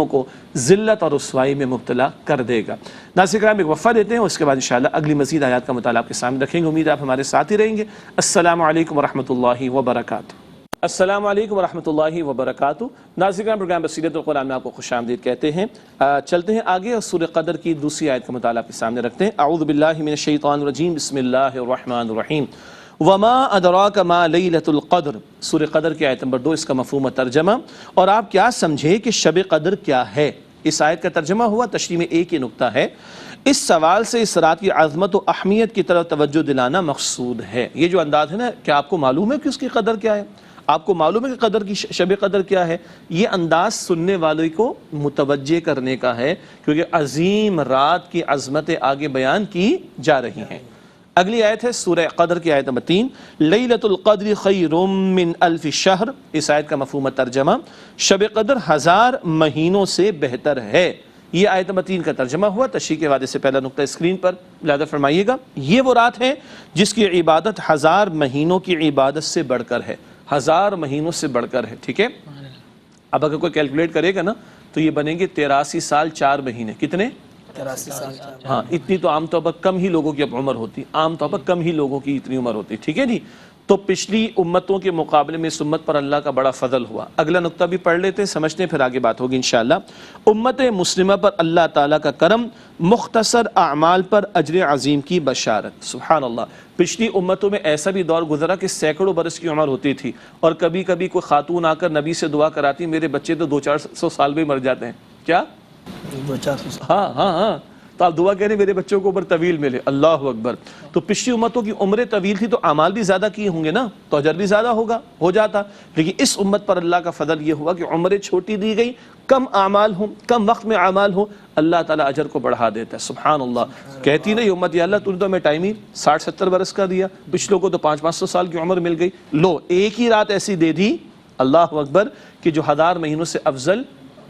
کو ذلت اور رسوائی میں مبتلا کر دے گا۔ ناظرین کرام ایک وقفہ دیتے ہیں، اس کے بعد انشاءاللہ اگلی مزید آیات کا مطالعہ آپ کے سامنے رکھیں گے۔ امید ہے آپ ہمارے ساتھ ہی رہیں گے۔ السلام علیکم ورحمۃ اللہ وبرکاتہ۔ السلام علیکم ورحمۃ اللہ وبرکاتہ۔ ناظرین کرام پروگرام بصیرت القرآن میں آپ کو خوش آمدید کہتے ہیں۔ چلتے ہیں آگے اور سورہ قدر کی دوسری آیت کا مطالعہ آپ کے سامنے رکھتے ہیں۔ اعوذ باللہ من الشیطان الرجیم، بسم اللہ الرحمن الرحیم۔ وما ادراک ما لیلۃ القدر، سورہ قدر کی آیت نمبر 2، اس کا مفہوم و ترجمہ، اور آپ کیا سمجھے کہ شب قدر کیا ہے۔ اس آیت کا ترجمہ ہوا، تشریح میں ایک ہی نقطہ ہے۔ اس سوال سے اس رات کی عظمت و اہمیت کی طرف توجہ دلانا مقصود ہے۔ یہ جو انداز ہے نا، کیا آپ کو معلوم ہے کہ اس کی قدر کیا ہے؟ آپ کو معلوم ہے کہ قدر کی شب قدر کیا ہے؟ یہ انداز سننے والوں کو متوجہ کرنے کا ہے، کیونکہ عظیم رات کی عظمتیں آگے بیان کی جا رہی ہیں۔ اگلی آیت ہے سورہ قدر کی آیت نمبر 3، لیلۃ القدر خیر من الف شہر۔ اس آیت کا مفہوم ترجمہ، شب قدر 1000 مہینوں سے بہتر ہے۔ یہ آیت نمبر 3 کا ترجمہ ہوا، تشریح کے وعدے سے پہلا نقطہ اسکرین پر ملاحظہ فرمائیے گا۔ یہ وہ رات ہے جس کی عبادت 1000 مہینوں کی عبادت سے بڑھ کر ہے، 1000 مہینوں سے بڑھ کر ہے، ٹھیک ہے؟ اب اگر کوئی کیلکولیٹ کرے گا نا تو یہ بنیں گے 83 سال 4 مہینے۔ کتنے؟ 83 سال۔ ہاں، اتنی تو عام طور پر کم ہی لوگوں کی اب عمر ہوتی، عام طور پر کم ہی لوگوں کی اتنی عمر ہوتی، ٹھیک ہے جی؟ تو پچھلی امتوں کے مقابلے میں اس امت پر اللہ کا بڑا فضل ہوا۔ اگلا نقطہ بھی پڑھ لیتے ہیں، سمجھتے ہیں، پھر آگے بات ہوگی انشاءاللہ۔ امت مسلمہ پر اللہ تعالیٰ کا کرم، مختصر اعمال پر اجر عظیم کی بشارت۔ سبحان اللہ، پچھلی امتوں میں ایسا بھی دور گزرا کہ سینکڑوں برس کی عمر ہوتی تھی، اور کبھی کبھی کوئی خاتون آ کر نبی سے دعا کراتی، میرے بچے تو 200-400 سال میں مر جاتے ہیں۔ کیا؟ 200-400 سال۔ ہاں ہاں ہاں، تو آپ دعا کہہ رہے ہیں میرے بچوں کو عمر طویل ملے، اللہ اکبر۔ تو پچھلی امتوں کی عمریں طویل تھی تو اعمال بھی زیادہ کیے ہوں گے نا، تو اجر بھی زیادہ ہو جاتا۔ لیکن اس امت پر اللہ کا فضل یہ ہوا کہ عمریں چھوٹی دی گئی، کم اعمال ہوں، کم وقت میں اعمال ہوں، اللہ تعالیٰ اجر کو بڑھا دیتا ہے۔ سبحان اللہ، کہتی نہیں امت، یا اللہ تو نے تو ہمیں ٹائم ہی 60-70 برس کا دیا، پچھلوں کو تو 500-500 سال کی عمر مل گئی، لو ایک ہی رات ایسی دے دی، اللہ اکبر، کہ جو 1000 مہینوں سے افضل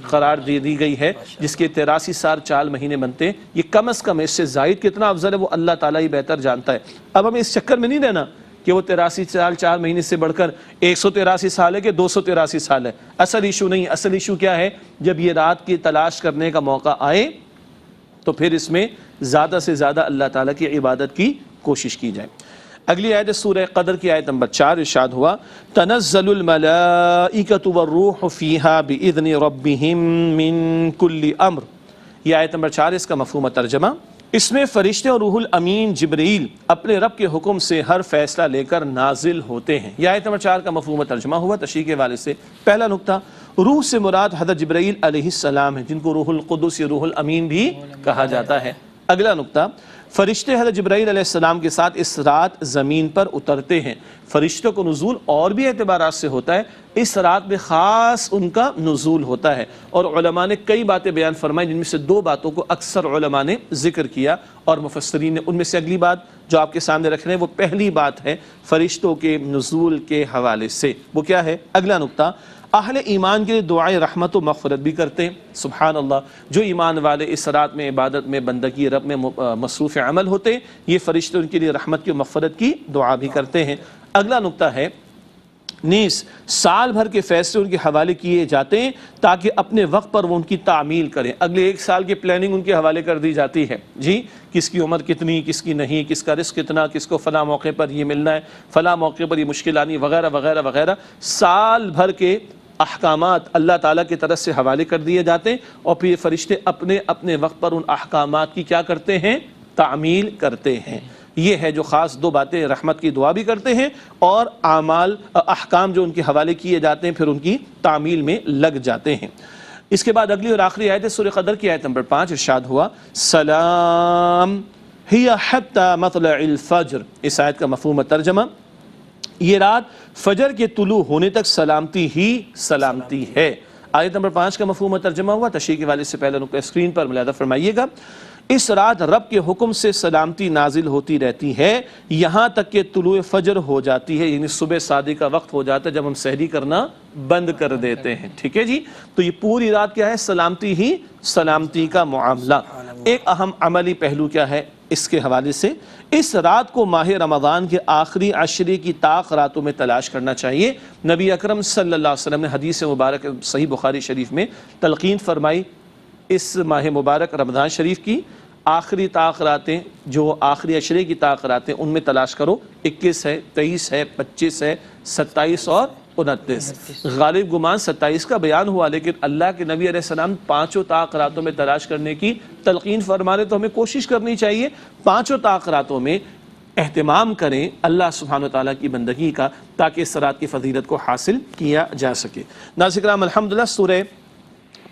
قرار دے دی گئی ہے، جس کے 83 سال 4 مہینے بنتے ہیں۔ یہ کم از کم اس سے زائد کتنا افضل ہے وہ اللہ تعالیٰ ہی بہتر جانتا ہے۔ اب ہمیں اس چکر میں نہیں رہنا کہ وہ 83 سال 4 مہینے سے بڑھ کر 183 سال ہے کہ 283 سال ہے۔ اصل ایشو نہیں، اصل ایشو کیا ہے؟ جب یہ رات کی تلاش کرنے کا موقع آئے تو پھر اس میں زیادہ سے زیادہ اللہ تعالیٰ کی عبادت کی کوشش کی جائے۔ اگلی آیت سورہ قدر کی آیت نمبر 4، ارشاد ہوا، تنزل الملائکۃ والروح فیہا باذن ربہم من کل امر۔ یہ آیت نمبر 4، اس کا مفہوم ترجمہ، اس میں فرشتے اور روح الامین جبرائیل اپنے رب کے حکم سے ہر فیصلہ لے کر نازل ہوتے ہیں۔ یہ آیت نمبر 4 کا مفہوم ترجمہ ہوا، تشریح کے حوالے سے پہلا نقطہ، روح سے مراد حضرت جبرائیل علیہ السلام ہے، جن کو روح القدس یا روح الامین بھی کہا جاتا ہے۔ اگلا نقطہ، فرشتے حضرت جبرائیل علیہ السلام کے ساتھ اس رات زمین پر اترتے ہیں۔ فرشتوں کو نزول اور بھی اعتبارات سے ہوتا ہے، اس رات میں خاص ان کا نزول ہوتا ہے، اور علماء نے کئی باتیں بیان فرمائی، جن میں سے 2 باتوں کو اکثر علماء نے ذکر کیا اور مفسرین نے۔ ان میں سے اگلی بات جو آپ کے سامنے رکھ رہے ہیں وہ پہلی بات ہے فرشتوں کے نزول کے حوالے سے۔ وہ کیا ہے؟ اگلا نقطہ، اہل ایمان کے لیے دعائے رحمت و مغفرت بھی کرتے ہیں۔ سبحان اللہ، جو ایمان والے اس رات میں عبادت میں بندگی رب میں مصروف عمل ہوتے ہیں، یہ فرشتے ان کے لیے رحمت کی و مغفرت کی دعا بھی کرتے ہیں۔ اگلا نقطہ ہے، نیز سال بھر کے فیصلے ان کے حوالے کیے جاتے ہیں تاکہ اپنے وقت پر وہ ان کی تعمیل کریں۔ اگلے 1 سال کی پلاننگ ان کے حوالے کر دی جاتی ہے، جی کس کی عمر کتنی، کس کی نہیں، کس کا رزق کتنا، کس کو فلاں موقع پر یہ ملنا ہے، فلاں موقع پر یہ مشکل آنی، وغیرہ وغیرہ وغیرہ۔ سال بھر کے احکامات اللہ تعالیٰ کی طرف سے حوالے کر دیے جاتے ہیں، اور پھر یہ فرشتے اپنے اپنے وقت پر ان احکامات کی کیا کرتے ہیں؟ تعمیل کرتے ہیں۔ یہ ہے جو خاص 2 باتیں، رحمت کی دعا بھی کرتے ہیں اور اعمال احکام جو ان کے حوالے کیے جاتے ہیں پھر ان کی تعمیل میں لگ جاتے ہیں۔ اس کے بعد اگلی اور آخری آیت ہے سورہ قدر کی آیت نمبر 5، ارشاد ہوا، سلام ہی حتی مطلع الفجر۔ اس آیت کا مفہوم ترجمہ، یہ رات فجر کے طلوع ہونے تک سلامتی ہی سلامتی ہے۔ آیت نمبر 5 کا مفہوم ترجمہ ہوا، تشریح کے والے سے پہلا نقطہ اسکرین پر ملاحظہ فرمائیے گا۔ اس رات رب کے حکم سے سلامتی نازل ہوتی رہتی ہے یہاں تک کہ طلوع فجر ہو جاتی ہے، یعنی صبح صادق کا وقت ہو جاتا ہے جب ہم سحری کرنا بند کر دیتے ہیں، ٹھیک ہے جی؟ تو یہ پوری رات کیا ہے؟ سلامتی ہی سلامتی کا معاملہ۔ ایک اہم عملی پہلو کیا ہے؟ اس کے حوالے سے اس رات کو ماہ رمضان کے آخری عشرے کی طاق راتوں میں تلاش کرنا چاہیے۔ نبی اکرم صلی اللہ علیہ وسلم نے حدیث مبارک صحیح بخاری شریف میں تلقین فرمائی، اس ماہ مبارک رمضان شریف کی آخری طاق راتیں، جو آخری عشرے کی طاق راتیں، ان میں تلاش کرو۔ 21 ہے، 23 ہے، 25 ہے، 27 اور 29۔ غالب گمان 27 کا بیان ہوا، لیکن اللہ کے نبی علیہ السلام پانچوں طاق راتوں میں تلاش کرنے کی تلقین فرما رہے، تو ہمیں کوشش کرنی چاہیے پانچوں طاق راتوں میں اہتمام کریں اللہ سبحانہ وتعالیٰ کی بندگی کا، تاکہ اس رات کی فضیلت کو حاصل کیا جا سکے۔ ناظرین کرام، الحمدللہ سورہ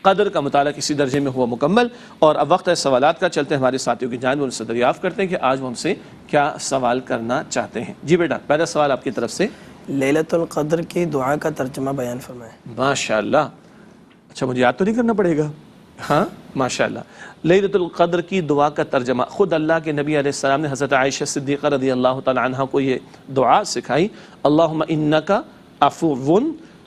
قدر کا مطالعہ کسی درجے میں ہوا مکمل، اور اب وقت ہے سوالات کا۔ چلتے ہیں ہمارے ساتھیوں کی جانب، ان سے دریافت کرتے ہیں کہ آج وہ ہم سے کیا سوال کرنا چاہتے ہیں۔ جی بیٹا، پہلا سوال آپ کی طرف سے۔ لیلۃ القدر کی دعا کا ترجمہ بیان فرمائیں۔ ماشاءاللہ، اچھا مجھے یاد تو نہیں کرنا پڑے گا؟ ہاں ماشاءاللہ۔ لیلۃ القدر کی دعا کا ترجمہ خود اللہ کے نبی علیہ السلام نے حضرت عائشہ صدیقہ رضی اللہ تعالی عنہ کو یہ دعا سکھائی، اللہم انک عفو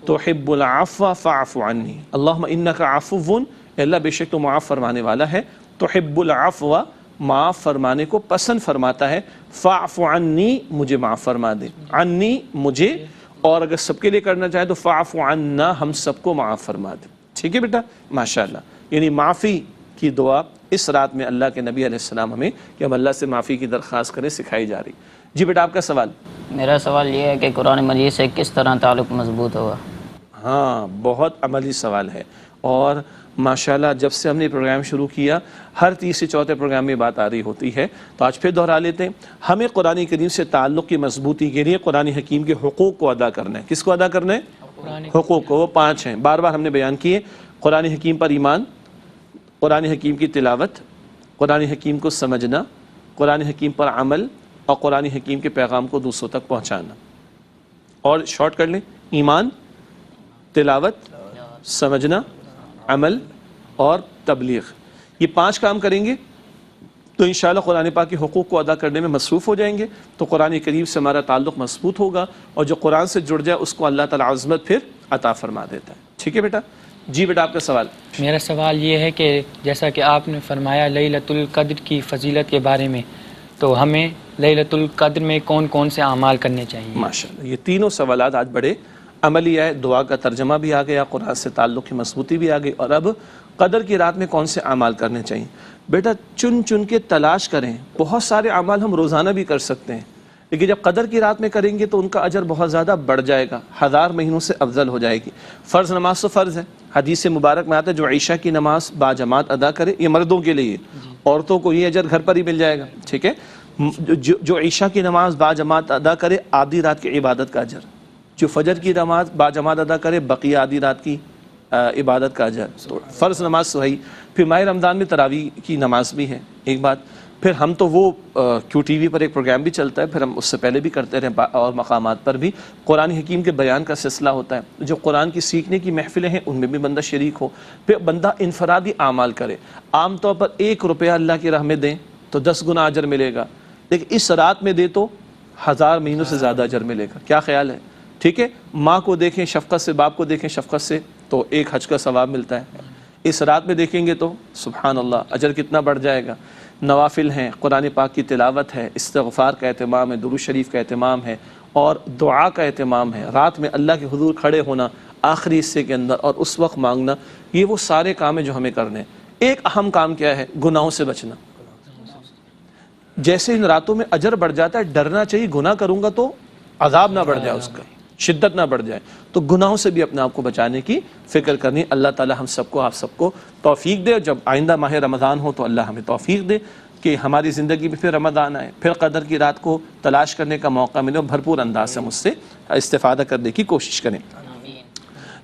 تحب العفو فاعف عنی۔ اللہم انک عفو، اے اللہ بے شک تو معاف فرمانے والا ہے، تحب العفو، معاف فرمانے کو پسند فرماتا ہے، فاعف عنی، مجھے معاف فرما دے، عنی مجھے، اور اگر سب کے لیے کرنا چاہے تو فاعف عنا، ہم سب کو معاف فرما دے۔ ٹھیک ہے بیٹا، ماشاءاللہ۔ یعنی معافی کی دعا اس رات میں اللہ کے نبی علیہ السلام ہمیں کہ ہم اللہ سے معافی کی درخواست کریں سکھائی جا رہی۔ جی بیٹا، آپ کا سوال۔ میرا سوال یہ ہے کہ قرآن مجید سے کس طرح تعلق مضبوط ہوگا؟ ہاں، بہت عملی سوال ہے، اور ماشاءاللہ جب سے ہم نے پروگرام شروع کیا ہر تیسرے چوتھے پروگرام میں بات آ رہی ہوتی ہے، تو آج پھر دہرا لیتے ہیں۔ ہمیں قرآن کریم سے تعلق کی مضبوطی کے لیے قرآن حکیم کے حقوق کو ادا کرنا ہے۔ کس کو ادا کرنا ہے؟ حقوق کو، وہ 5 ہیں، بار بار ہم نے بیان کیے۔ قرآن حکیم پر ایمان، قرآن حکیم کی تلاوت، قرآن حکیم کو سمجھنا، قرآن حکیم پر عمل، اور قرآن حکیم کے پیغام کو دوسروں تک پہنچانا۔ اور شارٹ کر لیں، ایمان، تلاوت، سمجھنا، عمل اور تبلیغ، یہ 5 کام کریں گے تو انشاءاللہ قرآن پاک کے حقوق کو ادا کرنے میں مصروف ہو جائیں گے، تو قرآن کریم سے ہمارا تعلق مضبوط ہوگا، اور جو قرآن سے جڑ جائے اس کو اللہ تعالیٰ عظمت پھر عطا فرما دیتا ہے۔ ٹھیک ہے بیٹا؟ جی بیٹا، آپ کا سوال۔ میرا سوال یہ ہے کہ جیسا کہ آپ نے فرمایا لیلۃ القدر کی فضیلت کے بارے میں، تو ہمیں لیلۃ القدر میں کون کون سے اعمال کرنے چاہیے؟ ماشاءاللہ، یہ تینوں سوالات آج بڑے عملی ہے۔ دعا کا ترجمہ بھی آ گیا، قرآن سے تعلق کی مضبوطی بھی آ گئی، اور اب قدر کی رات میں کون سے اعمال کرنے چاہیے۔ بیٹا چن چن کے تلاش کریں، بہت سارے اعمال ہم روزانہ بھی کر سکتے ہیں، لیکن جب قدر کی رات میں کریں گے تو ان کا اجر بہت زیادہ بڑھ جائے گا، 1000 مہینوں سے افضل ہو جائے گی۔ فرض نماز تو فرض ہے، حدیث مبارک میں آتا ہے جو عشاء کی نماز باجماعت ادا کرے، یہ مردوں کے لیے، عورتوں کو یہ اجر گھر پر ہی مل جائے گا۔ ٹھیک ہے، جو عشاء کی نماز باجماعت ادا کرے آدھی رات کی عبادت کا اجر، جو فجر کی نماز باجماعت ادا کرے بقیہ آدھی رات کی عبادت کا اجر۔ تو فرض نماز صحیح، پھر ماہ رمضان میں تراویح کی نماز بھی ہے ایک بات، پھر ہم تو وہ کیو ٹی وی پر ایک پروگرام بھی چلتا ہے، پھر ہم اس سے پہلے بھی کرتے رہے، اور مقامات پر بھی قرآن حکیم کے بیان کا سلسلہ ہوتا ہے، جو قرآن کی سیکھنے کی محفلیں ہیں ان میں بھی بندہ شریک ہو، پھر بندہ انفرادی اعمال کرے۔ عام طور پر 1 روپیہ اللہ کی راہ میں دیں تو 10 گنا اجر ملے گا، لیکن اس رات میں دے تو 1000 مہینوں سے زیادہ اجر ملے گا۔ کیا خیال ہے؟ ٹھیک ہے، ماں کو دیکھیں شفقت سے، باپ کو دیکھیں شفقت سے، تو 1 حج کا ثواب ملتا ہے۔ اس رات میں دیکھیں گے تو سبحان اللہ اجر کتنا بڑھ جائے گا۔ نوافل ہیں، قرآن پاک کی تلاوت ہے، استغفار کا اہتمام ہے، درود شریف کا اہتمام ہے، اور دعا کا اہتمام ہے، رات میں اللہ کے حضور کھڑے ہونا آخری حصے کے اندر اور اس وقت مانگنا، یہ وہ سارے کام ہیں جو ہمیں کرنے ہیں۔ ایک اہم کام کیا ہے؟ گناہوں سے بچنا۔ جیسے ان راتوں میں اجر بڑھ جاتا ہے، ڈرنا چاہیے گناہ کروں گا تو عذاب نہ بڑھ جائے، اس کا شدت نہ بڑھ جائے، تو گناہوں سے بھی اپنے آپ کو بچانے کی فکر کرنی۔ اللہ تعالی ہم سب کو، آپ سب کو توفیق دے، جب آئندہ ماہ رمضان ہو تو اللہ ہمیں توفیق دے کہ ہماری زندگی میں پھر رمضان آئے، پھر قدر کی رات کو تلاش کرنے کا موقع ملے، اور بھرپور انداز سے ہم اس سے استفادہ کرنے کی کوشش کریں۔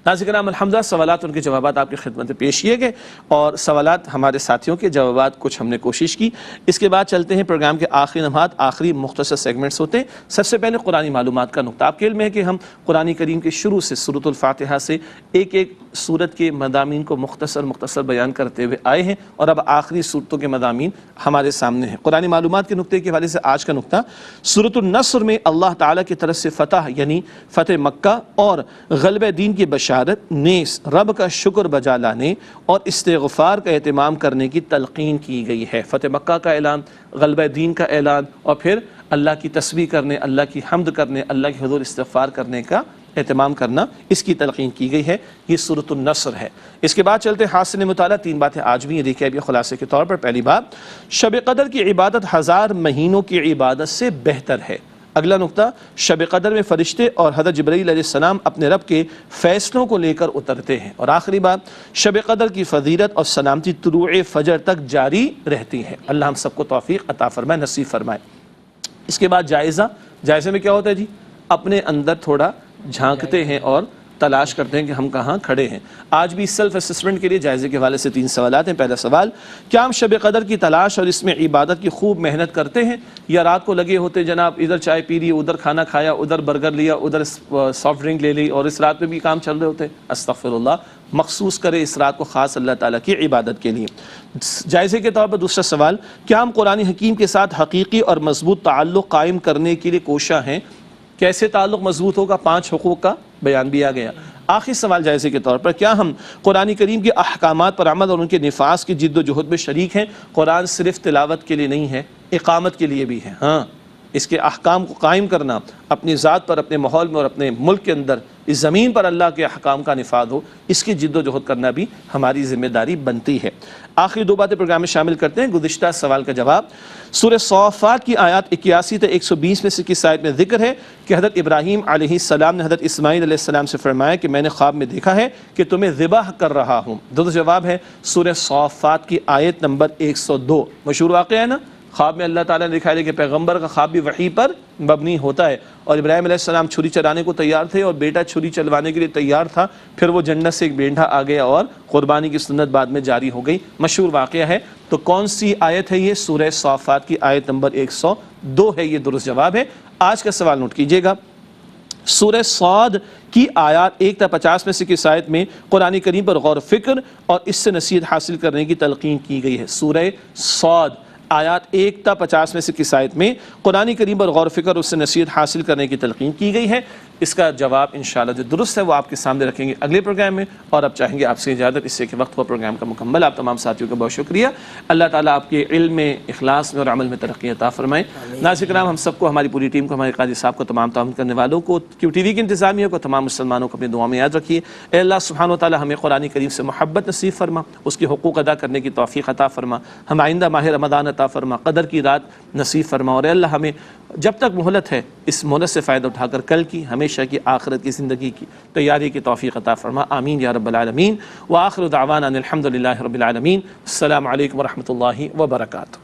ناظرین کرام، الحمدللہ سوالات ان کے جوابات آپ کی خدمت میں پیش کیے گئے، اور سوالات ہمارے ساتھیوں کے جوابات کچھ ہم نے کوشش کی۔ اس کے بعد چلتے ہیں پروگرام کے آخری لمحات، آخری مختصر سیگمنٹس ہوتے ہیں۔ سب سے پہلے قرآنی معلومات کا نقطہ۔ آپ کے علم ہے کہ ہم قرآن کریم کے شروع سے سورۃ الفاتحہ سے ایک ایک سورت کے مضامین کو مختصر بیان کرتے ہوئے آئے ہیں، اور اب آخری سورتوں کے مضامین ہمارے سامنے ہیں۔ قرآنی معلومات کے نقطے کے حوالے سے آج کا نقطہ، سورۃ النصر میں اللہ تعالیٰ کی طرف سے فتح یعنی فتح مکہ اور غلبہ دین کی بشارت بشارت نیز رب کا شکر بجا لانے اور استغفار کا اہتمام کرنے کی تلقین کی گئی ہے۔ فتح مکہ کا اعلان، غلبہ دین کا اعلان، اور پھر اللہ کی تسبیح کرنے، اللہ کی حمد کرنے، اللہ کے حضور استغفار کرنے کا اہتمام کرنا، اس کی تلقین کی گئی ہے۔ یہ سورۃ النصر ہے۔ اس کے بعد چلتے حاصل مطالعہ، 3 باتیں آج بھی یہ دیکھیں ابھی خلاصے کے طور پر۔ پہلی بات، شب قدر کی عبادت 1000 مہینوں کی عبادت سے بہتر ہے۔ اگلا نقطہ، شب قدر میں فرشتے اور حضرت جبرائیل علیہ السلام اپنے رب کے فیصلوں کو لے کر اترتے ہیں۔ اور آخری بات، شب قدر کی فضیلت اور سلامتی طلوع فجر تک جاری رہتی ہے۔ اللہ ہم سب کو توفیق عطا فرمائے، نصیب فرمائے۔ اس کے بعد جائزے میں کیا ہوتا ہے جی؟ اپنے اندر تھوڑا جھانکتے ہیں اور تلاش کرتے ہیں کہ ہم کہاں کھڑے ہیں۔ آج بھی سیلف اسسمنٹ کے لیے جائزے کے حوالے سے 3 سوالات ہیں۔ پہلا سوال، کیا ہم شب قدر کی تلاش اور اس میں عبادت کی خوب محنت کرتے ہیں، یا رات کو لگے ہوتے جناب ادھر چائے پی لی، ادھر کھانا کھایا، ادھر برگر لیا، ادھر سافٹ ڈرنک لے لی، اور اس رات میں بھی کام چل رہے ہوتے؟ استغفر اللہ، مخصوص کرے اس رات کو خاص اللہ تعالیٰ کی عبادت کے لیے۔ جائزے کے طور پر دوسرا سوال، کیا ہم قرآن حکیم کے ساتھ حقیقی اور مضبوط تعلق قائم کرنے کے لیے کوشاں ہیں؟ کیسے تعلق مضبوط ہوگا؟ 5 حقوق کا بیان بھی آ گیا۔ آخری سوال جائزے کے طور پر، کیا ہم قرآن کریم کے احکامات پر عمل اور ان کے نفاذ کی جد و جہد میں شریک ہیں؟ قرآن صرف تلاوت کے لیے نہیں ہے، اقامت کے لیے بھی ہے۔ ہاں، اس کے احکام کو قائم کرنا، اپنی ذات پر، اپنے ماحول میں اور اپنے ملک کے اندر اس زمین پر اللہ کے احکام کا نفاذ ہو، اس کی جد و جہد کرنا بھی ہماری ذمہ داری بنتی ہے۔ آخری 2 باتیں پروگرام میں شامل کرتے ہیں۔ گزشتہ سوال کا جواب، سورہ صافات کی آیات 81 تا 120 میں سے کس آیت میں ذکر ہے کہ حضرت ابراہیم علیہ السلام نے حضرت اسماعیل علیہ السلام سے فرمایا کہ میں نے خواب میں دیکھا ہے کہ تمہیں ذبح کر رہا ہوں؟ درست جواب ہے سورہ صافات کی آیت نمبر 102۔ مشہور واقعہ ہے نا، خواب میں اللہ تعالیٰ نے دکھایا کہ پیغمبر کا خواب بھی وحی پر مبنی ہوتا ہے، اور ابراہیم علیہ السلام چھری چلانے کو تیار تھے اور بیٹا چھری چلوانے کے لیے تیار تھا، پھر وہ جنت سے ایک مینڈھا آ گیا اور قربانی کی سنت بعد میں جاری ہو گئی۔ مشہور واقعہ ہے۔ تو کون سی آیت ہے یہ؟ سورہ صافات کی آیت نمبر 102 ہے، یہ درست جواب ہے۔ آج کا سوال نوٹ کیجئے گا، سورہ صاد کی آیات 1 تا 50 میں سے کس آیت میں قرآن کریم پر غور و فکر اور اس سے نصیحت حاصل کرنے کی تلقین کی گئی ہے؟ سورہ صاد آیات 1 تا 50 میں سے کس آیت میں قرآن کریم پر غور و فکر اور اس سے نصیحت حاصل کرنے کی تلقین کی گئی ہے؟ اس کا جواب انشاءاللہ جو درست ہے وہ آپ کے سامنے رکھیں گے اگلے پروگرام میں، اور اب چاہیں گے آپ سے اجازت، اس سے کہ وقت ہوا پروگرام کا مکمل۔ آپ تمام ساتھیوں کا بہت شکریہ۔ اللہ تعالیٰ آپ کے علم میں، اخلاص میں اور عمل میں ترقی عطا فرمائے۔ ناظرین کرام، ہم سب کو، ہماری پوری ٹیم کو، ہمارے قاضی صاحب کو، تمام تعاون کرنے والوں کو، کیو ٹی وی کی انتظامیہ کو، تمام مسلمانوں کو اپنی دعا میں یاد رکھیے۔ اے اللہ سبحانہ و تعالیٰ ہمیں قرآن کریم سے محبت نصیب فرما، اس کے حقوق ادا کرنے کی توفیق عطا فرما، ہم آئندہ ماہ رمضان عطا فرما، قدر کی رات نصیب فرما، اور اے اللہ ہمیں جب تک مہلت ہے اس مہلت سے فائدہ اٹھا کر کل کی، ہمیشہ کی آخرت کی زندگی کی تیاری کی توفیق عطا فرما، آمین یا رب العالمین۔ وآخر دعوانا ان الحمد للہ رب العالمین۔ السلام علیکم ورحمۃ اللہ وبرکاتہ۔